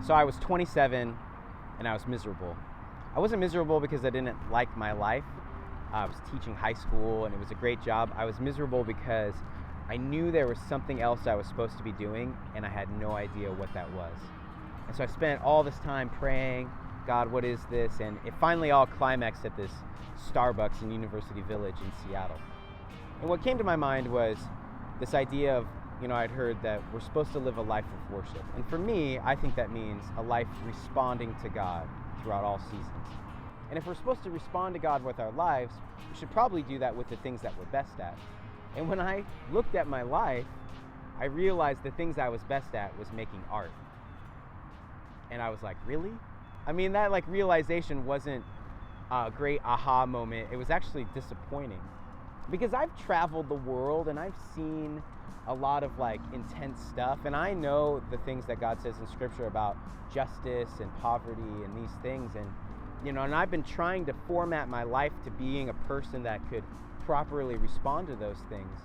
So I was 27 and I was miserable. I wasn't miserable because I didn't like my life. I was teaching high school and it was a great job. I was miserable because I knew there was something else I was supposed to be doing and I had no idea what that was. And so I spent all this time praying, God, what is this? And it finally all climaxed at this Starbucks in University Village in Seattle. And what came to my mind was this idea of, I'd heard that we're supposed to live a life of worship. And for me, I think that means a life responding to God throughout all seasons. And if we're supposed to respond to God with our lives, we should probably do that with the things that we're best at. And when I looked at my life, I realized the things I was best at was making art. And I was like, really? I mean, that realization wasn't a great aha moment. It was actually disappointing. Because I've traveled the world and I've seen a lot of intense stuff, and I know the things that God says in Scripture about justice and poverty and these things, and and I've been trying to format my life to being a person that could properly respond to those things.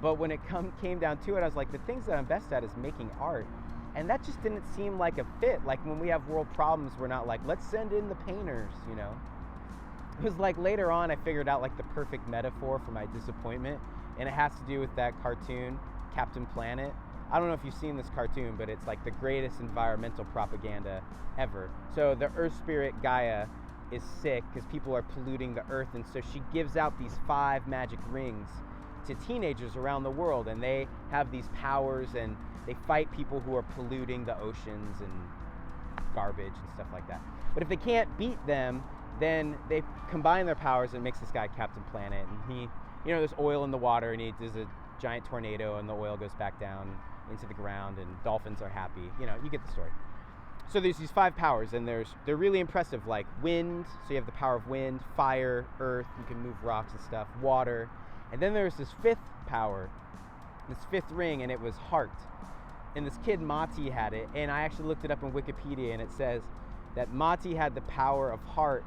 But when it came down to it, I was like, the things that I'm best at is making art, and that just didn't seem like a fit. Like when we have world problems, we're not like, let's send in the painters, It was like later on I figured out the perfect metaphor for my disappointment, and it has to do with that cartoon, Captain Planet. I don't know if you've seen this cartoon, but it's the greatest environmental propaganda ever. So the Earth spirit Gaia is sick because people are polluting the Earth, and so she gives out these 5 magic rings to teenagers around the world, and they have these powers, and they fight people who are polluting the oceans and garbage and stuff like that. But if they can't beat them, then they combine their powers and it makes this guy Captain Planet, and he, there's oil in the water, and he does a giant tornado, and the oil goes back down into the ground, and dolphins are happy. You get the story. So there's these 5 powers, and they're really impressive, like wind, so you have the power of wind, fire, earth, you can move rocks and stuff, water, and then there's this 5th power, this 5th ring, and it was heart. And this kid Mati had it, and I actually looked it up in Wikipedia, and it says that Mati had the power of heart,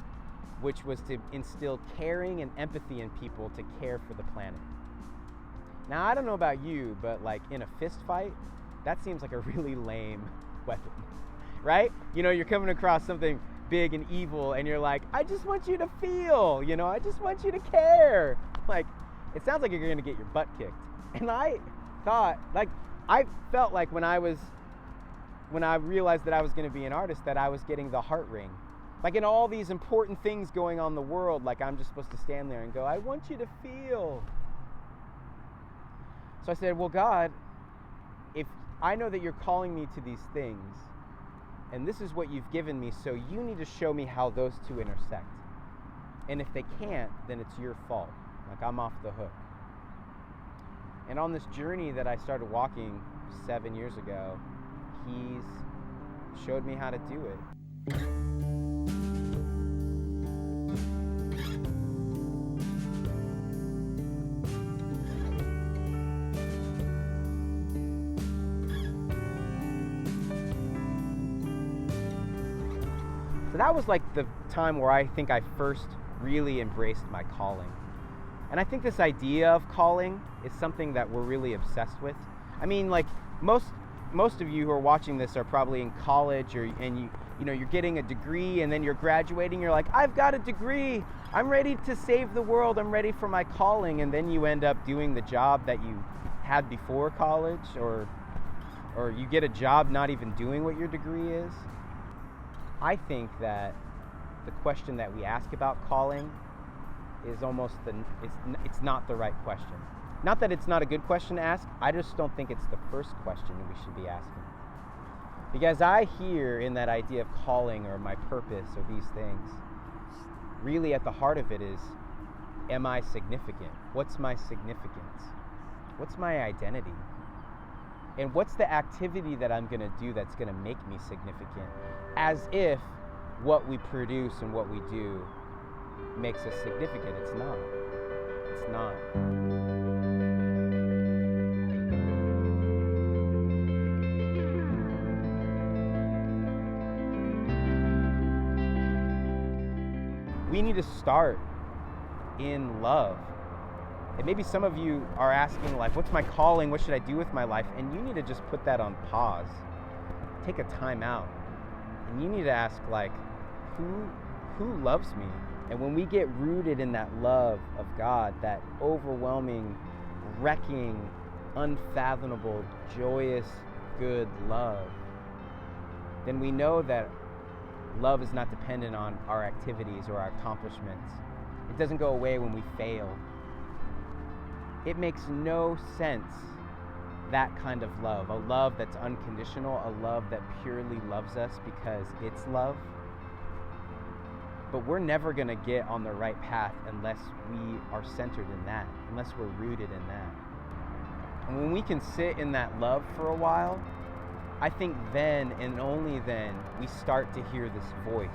which was to instill caring and empathy in people to care for the planet. Now, I don't know about you, but in a fist fight, that seems like a really lame weapon, right? You're coming across something big and evil, and you're like, I just want you to feel, I just want you to care. It sounds like you're gonna get your butt kicked. And I thought, I felt like when I realized that I was gonna be an artist, that I was getting the heart ring. In all these important things going on in the world, I'm just supposed to stand there and go, I want you to feel. So I said, well, God, if I know that you're calling me to these things, and this is what you've given me, so you need to show me how those two intersect. And if they can't, then it's your fault. I'm off the hook. And on this journey that I started walking 7 years ago, He's showed me how to do it. So that was the time where I think I first really embraced my calling. And I think this idea of calling is something that we're really obsessed with. I mean, most of you who are watching this are probably in college, and you're getting a degree, and then you're graduating, you're like, I've got a degree, I'm ready to save the world, I'm ready for my calling, and then you end up doing the job that you had before college, or you get a job not even doing what your degree is. I think that the question that we ask about calling is almost it's not the right question. Not that it's not a good question to ask, I just don't think it's the first question we should be asking. Because I hear in that idea of calling or my purpose or these things, really at the heart of it is, am I significant? What's my significance? What's my identity? And what's the activity that I'm going to do that's going to make me significant? As if what we produce and what we do makes us significant. It's not. It's not. We need to start in love. And maybe some of you are asking, what's my calling? What should I do with my life? And you need to just put that on pause. take a time out and you need to ask, like, who loves me? And when we get rooted in that love of God, that overwhelming, wrecking, unfathomable, joyous, good love, then we know that love is not dependent on our activities or our accomplishments. It doesn't go away when we fail. It makes no sense, that kind of love, a love that's unconditional, a love that purely loves us because it's love. But we're never going to get on the right path unless we are centered in that, unless we're rooted in that. And when we can sit in that love for a while, I think then and only then we start to hear this voice.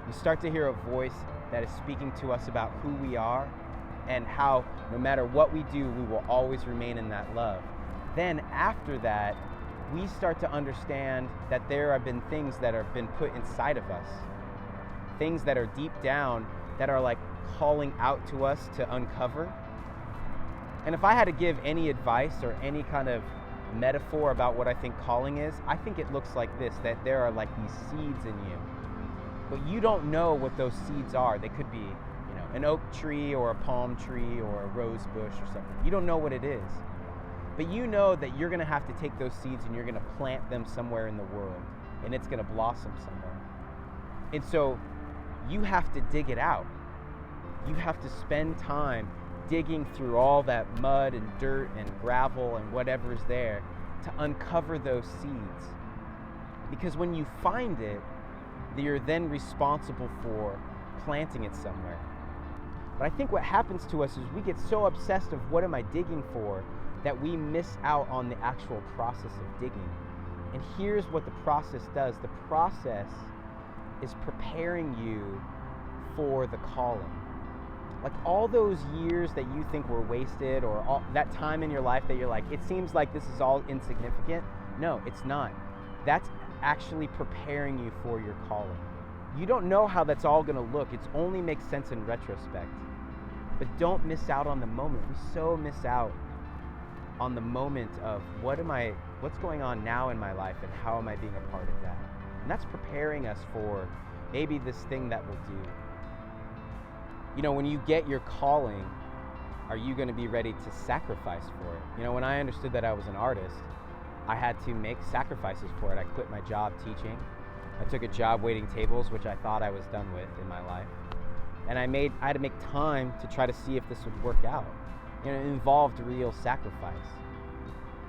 We start to hear a voice that is speaking to us about who we are and how no matter what we do, we will always remain in that love. Then after that, we start to understand that there have been things that have been put inside of us, things that are deep down that are like calling out to us to uncover. And if I had to give any advice or any kind of metaphor about what I think calling is, I think it looks like this, that there are like these seeds in you, but you don't know what those seeds are. They could be, an oak tree or a palm tree or a rose bush or something. You don't know what it is, but you know that you're gonna have to take those seeds and you're gonna plant them somewhere in the world, and it's gonna blossom somewhere. And so you have to dig it out. You have to spend time digging through all that mud and dirt and gravel and whatever is there to uncover those seeds. Because when you find it, you're then responsible for planting it somewhere. But I think what happens to us is we get so obsessed of what am I digging for that we miss out on the actual process of digging. And here's what the process does. The process is preparing you for the calling. Like all those years that you think were wasted, or all that time in your life that you're like, it seems like this is all insignificant. No, it's not. That's actually preparing you for your calling. You don't know how that's all going to look. It only makes sense in retrospect. But don't miss out on the moment. We so miss out on the moment of what's going on now in my life and how am I being a part of that. And that's preparing us for maybe this thing that we'll do. When you get your calling, are you going to be ready to sacrifice for it? When I understood that I was an artist, I had to make sacrifices for it. I quit my job teaching. I took a job waiting tables, which I thought I was done with in my life. And I had to make time to try to see if this would work out. It involved real sacrifice.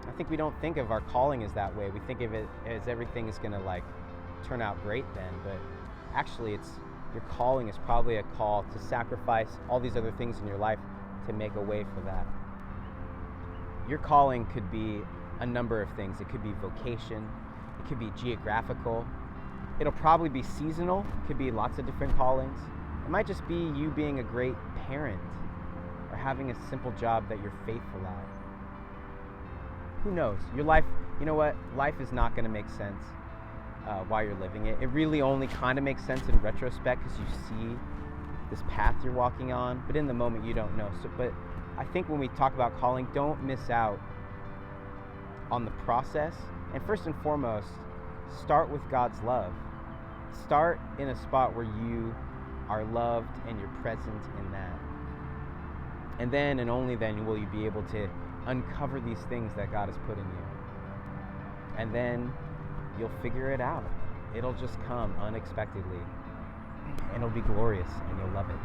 I think we don't think of our calling as that way. We think of it as everything is going to turn out great then, but actually your calling is probably a call to sacrifice all these other things in your life to make a way for that. Your calling could be a number of things. It could be vocation, it could be geographical, it'll probably be seasonal, it could be lots of different callings. It might just be you being a great parent or having a simple job that you're faithful at. Who knows? Your life, life is not going to make sense while you're living it. It really only kind of makes sense in retrospect because you see this path you're walking on, but in the moment you don't know. But I think when we talk about calling, don't miss out on the process. And first and foremost, start with God's love. Start in a spot where you are loved and you're present in that. And then and only then will you be able to uncover these things that God has put in you. And then you'll figure it out. It'll just come unexpectedly, and it'll be glorious, and you'll love it.